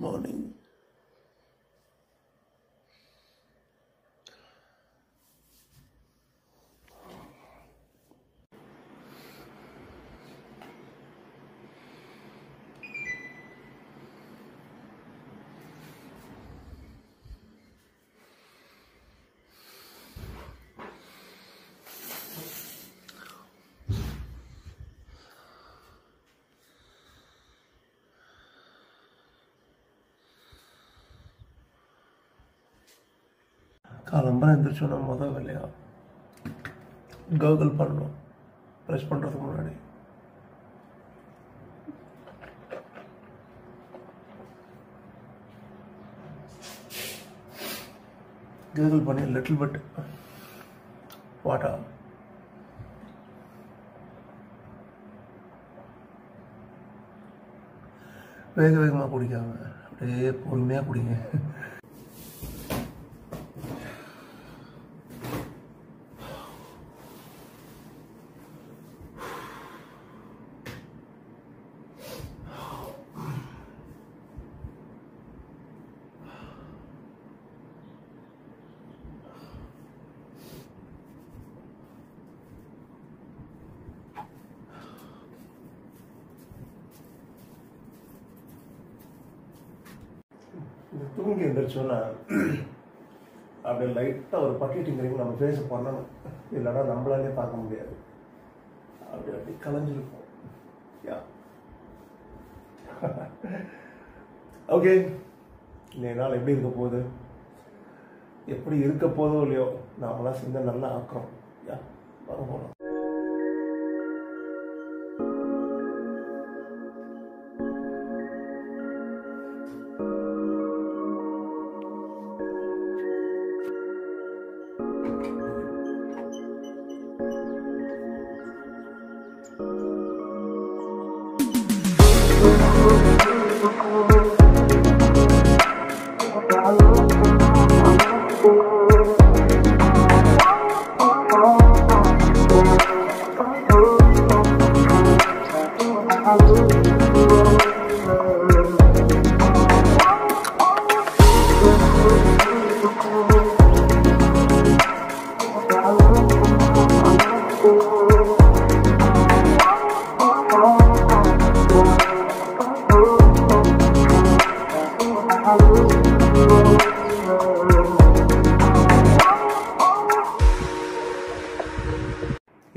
morning. காலம்பரம் எழுந்திரிச்சோன்னா முதல் வேலையாக கர்கிள் பண்ணணும். ப்ரெஷ் பண்ணுறதுக்கு முன்னாடி கர்கிள் பண்ணி லிட்டில் பிட் வாட்டர் வேக வேகமாக குடிக்காம அப்படியே பொறுமையாக குடிங்க. தூங்கி எழுந்திரிச்சோன்னா அப்படியே லைட்டாக ஒரு பக்கெட்டிங்கிறீங்க நம்ம ஃபேஸை பண்ணணும். இல்லைன்னா நம்மளாலே பார்க்க முடியாது. அப்படி கலைஞ்சிருக்கும். யா ஓகே, இன்னைய நாள் எப்படி இருக்க போகுது, எப்படி இருக்க போதோ இல்லையோ நாமெல்லாம் சேர்ந்து நல்லா ஆக்குறோம். யா வர போகலாம்.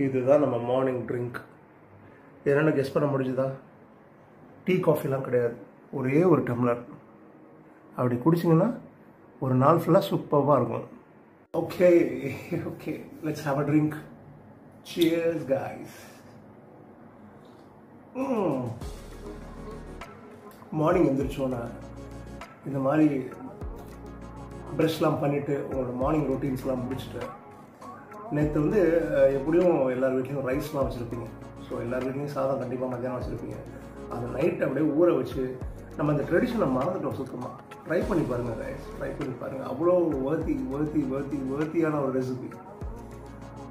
இதுதான் நம்ம மார்னிங் ட்ரிங்க். என்னென்ன கெஸ் பண்ண முடிஞ்சுதா? டீ காஃபிலாம் கிடையாது, ஒரே ஒரு டம்ளர். அப்படி குடிச்சிங்கன்னா ஒரு நாள் ஃபுல்லாக சூப்பராக இருக்கும். Okay okay, let's have a drink. Cheers guys. Morning எழுந்திரிச்சோன்னா இந்த மாதிரி ப்ரஷ்லாம் பண்ணிவிட்டு உங்களோட மார்னிங் ரொட்டீன்ஸ்லாம் முடிச்சுட்டு, நேற்று வந்து எப்படியும் எல்லார் வீட்லேயும் ரைஸ்லாம் வச்சுருப்பீங்க. ஸோ எல்லார் வீட்லேயும் சாதம் கண்டிப்பாக மத்தியானம் வச்சுருப்பீங்க. அந்த நைட் அப்படியே ஊற வச்சு நம்ம அந்த ட்ரெடிஷனை மறந்துட்டோம் சுத்தமாக. ட்ரை பண்ணி பாருங்கள் ரைஸ், ட்ரை பண்ணி பாருங்கள். அவ்வளோ வேர்த்தியான ஒரு ரெசிபி.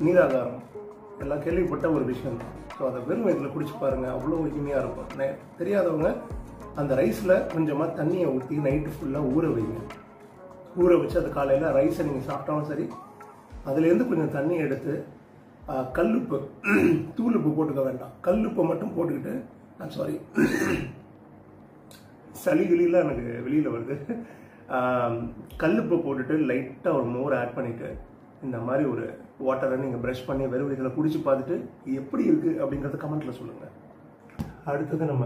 நீராகாரம் எல்லாம் கேள்விப்பட்ட ஒரு விஷயம் தான். ஸோ அதை வெறும் வயிற்றில் குடிச்சு பாருங்கள், அவ்வளோ இனிமையாக இருக்கும். தெரியாதவங்க அந்த ரைஸில் கொஞ்சமாக தண்ணியை ஊற்றி நைட்டு ஃபுல்லாக ஊற வைங்க. ஊற வச்சு அது காலையில் ரைஸை நீங்கள் சாப்பிட்டாலும் சரி, அதுலேருந்து கொஞ்சம் தண்ணி எடுத்து கல்லுப்பு, தூளுப்பு போட்டுக்க வேண்டாம், கல்லுப்பை மட்டும் போட்டுக்கிட்டு, சாரி சளிகளிலாம் எனக்கு வெளியில் வருது, கல்லுப்பை போட்டுட்டு லைட்டாக ஒரு மோர் ஆட் பண்ணிவிட்டு இந்த மாதிரி ஒரு வாட்டரை நீங்கள் ப்ரஷ் பண்ணி வெறும் இதில் குடிச்சு பார்த்துட்டு எப்படி இருக்குது அப்படிங்கிறத கமெண்ட்டில் சொல்லுங்கள். அடுத்தது நம்ம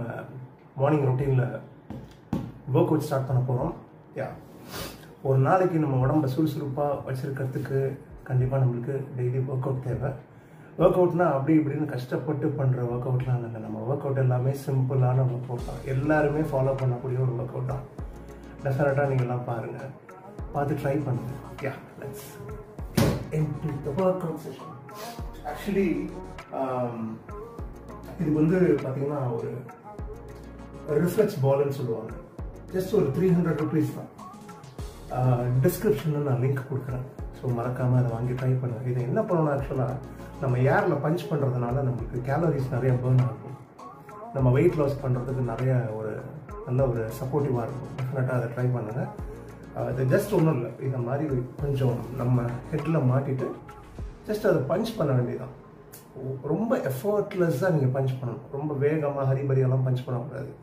மார்னிங் ரொட்டீனில் ஒர்க் அவுட் ஸ்டார்ட் பண்ண போகிறோம். ஒரு நாளைக்கு நம்ம உடம்பை சுறுசுறுப்பாக வச்சுருக்கிறதுக்கு கண்டிப்பாக நம்மளுக்கு டெய்லி ஒர்க் அவுட் தேவை. ஒர்க் அவுட்னா அப்படி இப்படின்னு கஷ்டப்பட்டு பண்ணுற ஒர்க் அவுட்லாம் இல்லை. நம்ம ஒர்க் அவுட் எல்லாமே சிம்பிளான ஒர்க் அவுட் தான். எல்லாருமே ஃபாலோ பண்ணக்கூடிய ஒரு ஒர்க் அவுட் தான். டெஃபினட்டாக நீங்கள்லாம் பாருங்கள், பார்த்து ட்ரை பண்ணுங்கள். Yeah let's into the workout session. Actually இது வந்து பார்த்தீங்கன்னா ஒரு ரிஃப்ளெக்ஸ் பால்னு சொல்லுவாங்க. ஜஸ்ட் ஒரு 300 rupees தான். டிஸ்கிரிப்ஷனில் நான் லிங்க் கொடுக்குறேன். ஸோ மறக்காமல் அதை வாங்கி ட்ரை பண்ணுங்கள். இதை என்ன பண்ணணும், ஆக்சுவலாக நம்ம ஏரில் பஞ்ச் பண்ணுறதுனால நம்மளுக்கு கேலரிஸ் நிறைய பேர்ன் ஆகும். நம்ம வெயிட் லாஸ் பண்ணுறதுக்கு நிறைய ஒரு நல்ல ஒரு சப்போர்ட்டிவாக இருக்கும். டெஃபினட்டாக அதை ட்ரை பண்ணுங்கள். அது ஜஸ்ட் ஒன்றும் இல்லை, இந்த மாதிரி கொஞ்சம் நம்ம ஹெட்டில் மாட்டிட்டு ஜஸ்ட் அதை பஞ்ச் பண்ண வேண்டியதான். ரொம்ப எஃபர்ட்லெஸ்ஸாக நீங்கள் பஞ்ச் பண்ணணும். ரொம்ப வேகமாக ஹரிபரியெல்லாம் பஞ்ச் பண்ணக்கூடாது.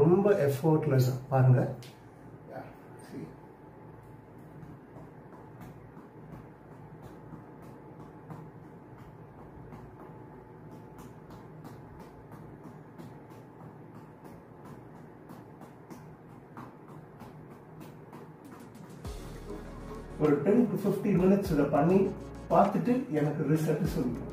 ரொம்ப எஃபர்ட்லெஸ்ஸாக பாருங்கள். ஒரு 10 to 15 minutes இதை பண்ணி பார்த்துட்டு எனக்கு ரிசல்ட் சொல்லுங்க.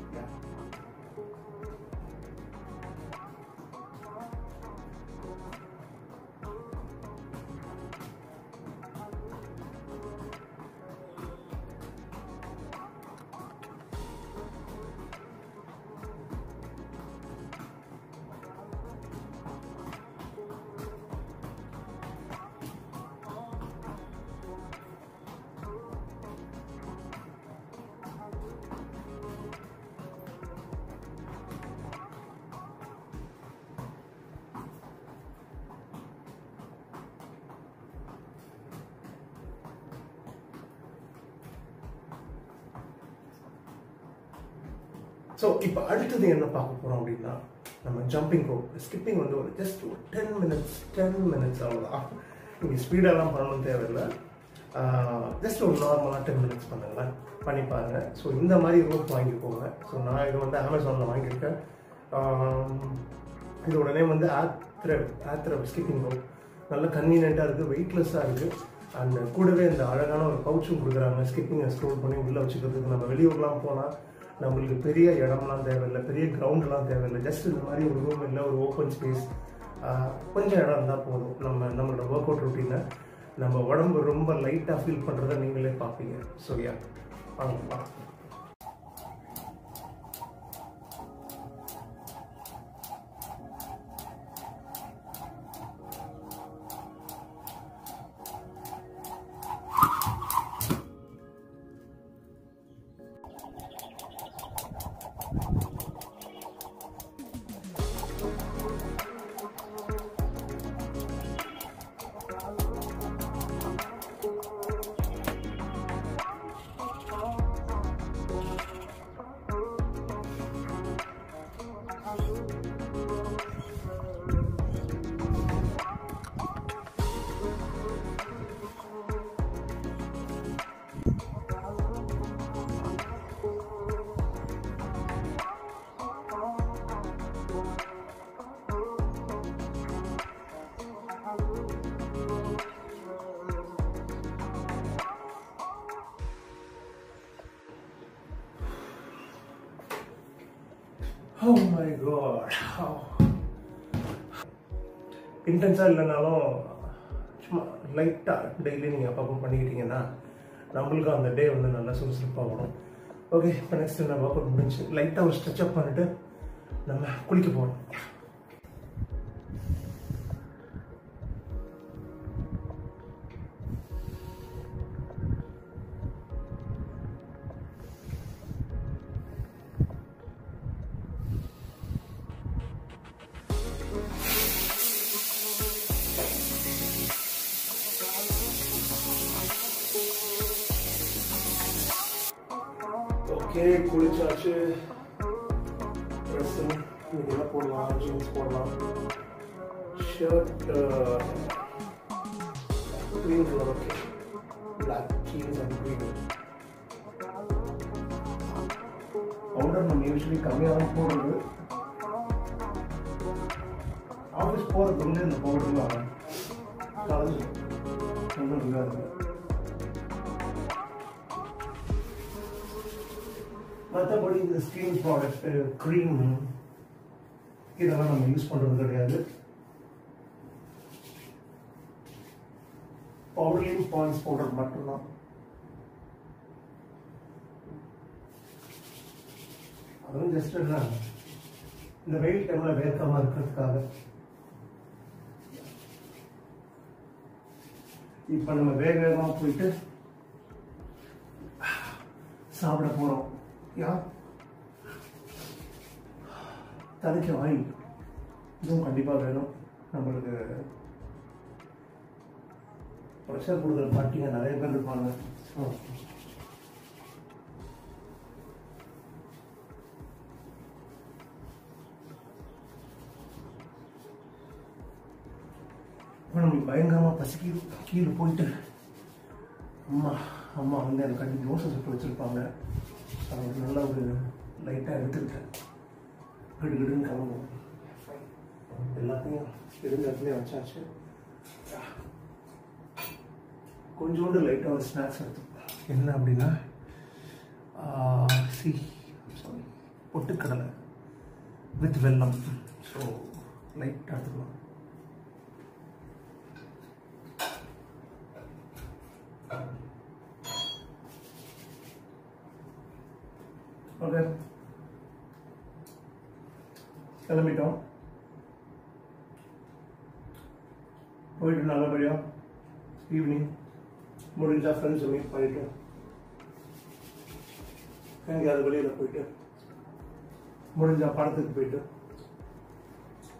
ஸோ இப்போ அடுத்தது என்ன பார்க்க போகிறோம் அப்படின்னா, நம்ம ஜம்பிங் ரோப். ஸ்கிப்பிங் வந்து ஒரு ஜஸ்ட் ஒரு 10 minutes அவ்வளோதான். நீங்கள் ஸ்பீடெல்லாம் பண்ணணும் தேவையில்லை. ஜஸ்ட் ஒரு நார்மலாக 10 minutes பண்ணுங்களேன், பண்ணி பாருங்கள். ஸோ இந்த மாதிரி ரோப் வாங்கிக்கோங்க. ஸோ நான் இது வந்து அமேசானில் வாங்கியிருக்கேன். இதோட நேம் வந்து ஆத்ரெப் ஸ்கிப்பிங் ரோப். நல்ல கன்வீனியண்ட்டாக இருக்குது, வெயிட்லெஸ்ஸாக இருக்குது. அண்ட் கூடவே இந்த அழகான ஒரு பவுச்சும் கொடுக்குறாங்க. ஸ்கிப்பிங்கை ஸ்டோர் பண்ணி உள்ளே வச்சுக்கிறதுக்கு. நம்ம வெளியூர்லாம் போனால் நம்மளுக்கு பெரிய இடம்லாம் தேவையில்லை, பெரிய கிரவுண்ட்லாம் தேவையில்லை. ஜஸ்ட் இந்த மாதிரி ஒரு ரூம் இல்லை, ஒரு ஓப்பன் ஸ்பேஸ், கொஞ்சம் இடம் இருந்தால் போதும். நம்மளோட ஒர்க் அவுட் ரொட்டீனை நம்ம உடம்பு ரொம்ப லைட்டாக ஃபீல் பண்ணுறத நீங்களே பார்ப்பீங்க. ஸோ யா, வாங்கப்பா. Oh my god. இன்டென்ஸாக இல்லைனாலும் சும்மா லைட்டாக டெய்லி நீங்கள் அப்பப்போ பண்ணிக்கிட்டீங்கன்னா நம்மளுக்கும் அந்த டே வந்து நல்லா சுறுசுறுப்பாக வரும். ஓகே, இப்போ நெக்ஸ்ட் நான் ஒர்க் அவுட் முடிஞ்சு லைட்டாக ஒரு ஸ்ட்ரெச்சப் பண்ணிவிட்டு நம்ம குளிக்க போகணும். ஓகே, குளிச்சாச்சு. ட்ரெஸ்ஸு இதெல்லாம் போடலாம், ஜீன்ஸ் போடலாம், shirt green colour. Okay, black jeans and green. Powder நம்ம யூஸ்வலி கம்மியாக தான் போடுறது. ஆஃபீஸ் போகிறதுக்கு வந்து இந்த பவுடர்லாம் கலந்து ஒன்றும் இல்லாது. மற்றபடி இந்த ஸ்கின் ப்ராடக்ட், க்ரீம், இதெல்லாம் நம்ம யூஸ் பண்ணுறது கிடையாது. பவுடர்லையும் பாயிண்ட்ஸ் பவுடர் மட்டும்தான். அதுவும் ஜஸ்ட் என்ன, இந்த வெயில் டைமில் வேர்க்காமல் இருக்கிறதுக்காக. இப்போ நம்ம வேகமாக போயிட்டு சாப்பிட போகிறோம். யா, தலைக்கு ஆயில் இதுவும் கண்டிப்பாக வேணும். நம்மளுக்கு ப்ரெஷர் கொடுக்குற பாட்டிங்க நிறைய பேர் இருப்பாங்க. இப்போ நம்மளுக்கு பயங்கரமாக பசிக்குது. கீழே போயிட்டு அம்மா வந்து எனக்கு கட்டி தோசை சுட்டு வச்சுருப்பாங்க. அவங்களுக்கு நல்லா ஒரு லைட்டாக எடுத்துக்கிட்டேன். கிடுன்னு கிளம்புவோம். எல்லாத்தையும் இருந்த இடத்துலேயே வச்சாச்சு. கொஞ்சோண்டு லைட்டாக ஒரு ஸ்நாக்ஸ் எடுத்துப்பேன். என்ன அப்படின்னா சாரி பொட்டுக்கடலை வித் வெல்லம். ஸோ லைட்டாக எடுத்துக்கலாம். ஓகே, கிளம்பிட்டோம். போயிட்டு நல்லபடியாக ஈவினிங் முடிஞ்சா ஃப்ரெண்ட்ஸை மீட் பண்ணிட்டு எங்கேயாவது வெளியில் போயிட்டு முடிஞ்சா படத்துக்கு போயிட்டு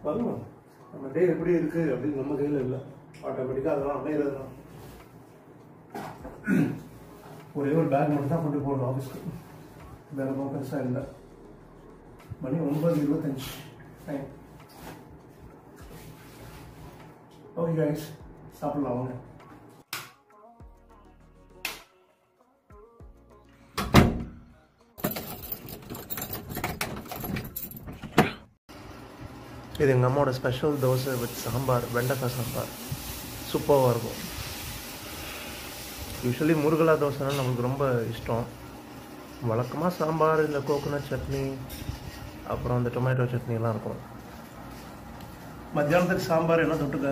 வருவோம். நம்ம டே எப்படி இருக்கு அப்படின்னு நம்ம கையில் இல்லை. ஆட்டோமேட்டிக்காக அதெல்லாம் அமைகிறது தான். ஒரே ஒரு பேக் மட்டும் தான் கொண்டு போகணும் ஆஃபீஸ்க்கு. வேறு ரொம்ப பெருசாக இல்லை. மணி 9:25 டைம். ஓகே கைஸ், சாப்பிடலாம் வாங்க. இது எங்கள் அம்மாவோட ஸ்பெஷல் தோசை வித் சாம்பார், வெண்டைக்காய் சாம்பார். சூப்பராக இருக்கும். யூஸ்வலி முருகலா தோசைனா நம்மளுக்கு ரொம்ப இஷ்டம். வழக்கமாக சாம்பார், இந்த கோகோனட் சட்னி, அப்புறம் அந்த டொமேட்டோ சட்னிலாம் இருக்கும். மத்தியானத்துக்கு சாம்பார் என்ன தொட்டுக்க?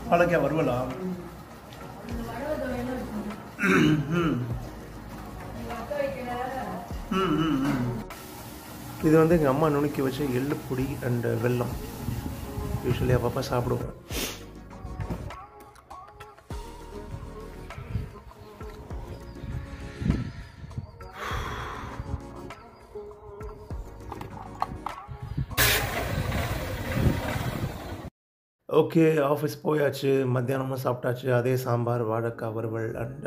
வாழைக்காய் வறுவலா? இது வந்து எங்கள் அம்மா நுணுக்கி வச்ச எள்ளு பொடி அண்ட் வெல்லம். யூஸ்வலி அப்பப்போ சாப்பிடுவோம். ஓகே, ஆஃபீஸ் போயாச்சு. மத்தியானமும் சாப்பிட்டாச்சு. அதே சாம்பார், வாழைக்காய் வறுவல் அண்ட்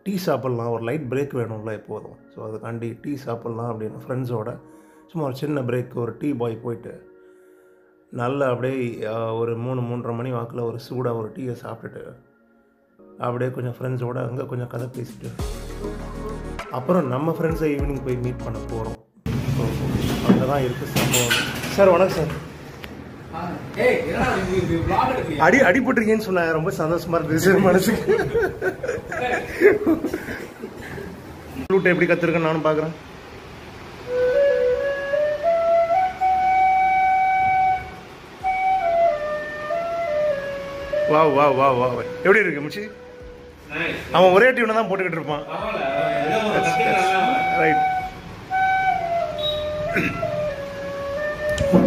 டீ சாப்பிட்லாம். ஒரு லைட் பிரேக் வேணும்ல எப்போதும். ஸோ அதுக்காண்டி டீ சாப்பிட்லாம் அப்படின்னு ஃப்ரெண்ட்ஸோட சும்மா ஒரு சின்ன பிரேக், ஒரு டீ பாய் போயிட்டு நல்லா அப்படியே ஒரு 3-3:30 மணி வாக்கில் ஒரு சூடாக ஒரு டீயை சாப்பிட்டுட்டு அப்படியே கொஞ்சம் ஃப்ரெண்ட்ஸோடு அங்கே கொஞ்சம் கதை பேசிட்டு அப்புறம் நம்ம ஃப்ரெண்ட்ஸை ஈவினிங் போய் மீட் பண்ண போகிறோம். ஸோ அங்கே தான் இருக்குது சம்பவம். சார் வணக்கம் சார். அடிபட்டுருக்கேன்னு சொன்ன ரொம்ப சந்தோஷமா இருக்கு மனசுக்கு. ஃப்ளூட் எப்படி கத்துருக்கேன்னு நானும் பார்க்குறேன். வா வா வா வா எப்படி இருக்கு முச்சி? அவன் ஒரே டியூனை தான் போட்டுக்கிட்டு இருப்பான். ரைட்.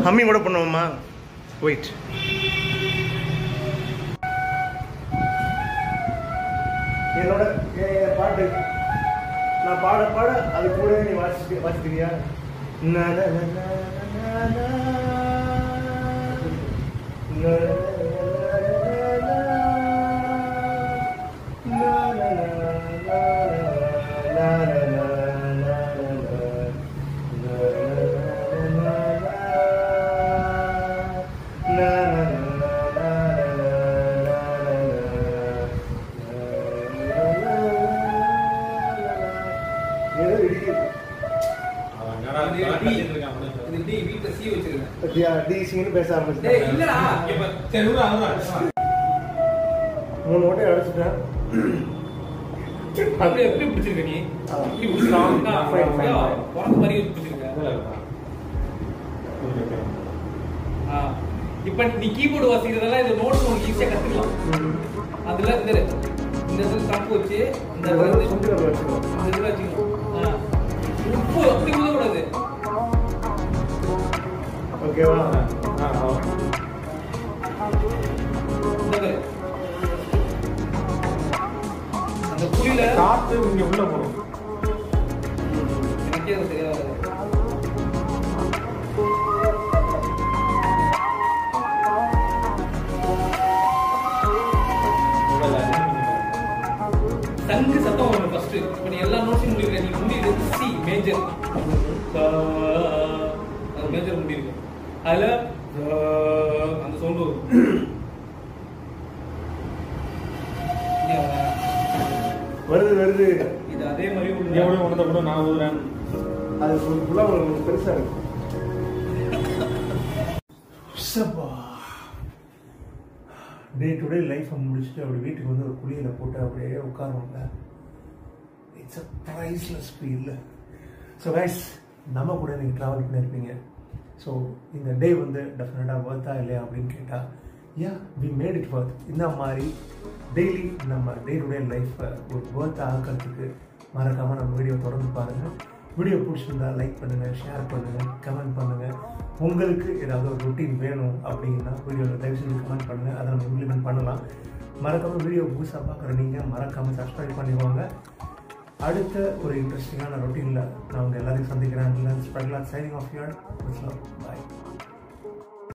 ஹம்மிங் கூட பண்ணுவோமா? வெயிட். என்னோட பாட்டு நான் பாட பாட அது கூட நீ வாசிக்கிறியா? பேச ஆரம்பிச்சேன். 3 ஓட்டை அடிச்சுட்டேன். எப்படி பிடிச்சிருக்க நீ? இப்ப நீ கீபோர்டு வாசிக்கிறதெல்லாம் இந்த நோட்ஸ் உனக்கு ஈஸியா கத்துக்கலாம். அதுல இந்த ஸ்டாப் வச்சு இந்த வச்சுக்கணும். உப்பு அப்படி கூடாது. ஓகேவா? அந்த புளியில காத்து இங்க உள்ள போகும். எனக்கே அது தெரியாது. இப்போ நீ எல்லா நோட்ஸையும் முடிக்கிற, நீ முடிக்கிறது சி மேஜர், அது மேஜர் முடியிருக்கு. அதில் அந்த சவுண்டு வருது வருது. இது அதே மாதிரி எவ்வளோ உணர்ந்த கூட நான் ஊதுறேன். அது ஃபுல்லாக உங்களுக்கு பெருசாக இருக்கும். டே டு டே லைஃப்பை முடிச்சுட்டு அப்படி வீட்டுக்கு வந்து ஒரு குளியலை போட்டு அப்படியே உட்காருவாங்க. It's a priceless feel. So guys, நம்ம கூட நீங்கள் ட்ராவல் பண்ணியிருப்பீங்க. ஸோ இந்த டே வந்து டெஃபினட்டாக ஒர்த்தா இல்லையா அப்படின்னு கேட்டால், yeah we made it worth. இந்த மாதிரி டெய்லி நம்ம டே டு டே லைஃப்பை ஒரு ஒர்த்தை ஆக்கிறதுக்கு மறக்காமல் நம்ம வீடியோ தொடர்ந்து பாருங்கள். வீடியோ பிடிச்சிருந்தா லைக் பண்ணுங்கள், ஷேர் பண்ணுங்கள், கமெண்ட் பண்ணுங்கள். உங்களுக்கு ஏதாவது ஒரு ரொட்டீன் வேணும் அப்படின்னா வீடியோவில் தயவு செஞ்சு கமெண்ட் பண்ணுங்கள், அதை நம்ம இம்ப்ளிமெண்ட் பண்ணலாம். மறக்காமல் வீடியோ புதுசாக பார்க்குற நீங்கள் மறக்காமல் சப்ஸ்கிரைப் பண்ணிக்கோங்க. அடுத்த ஒரு இன்ட்ரெஸ்டிங்கான ரொட்டீனில் நான் உங்கள் எல்லாரையும் சந்திக்கிறேன். Signing off your. பாய்.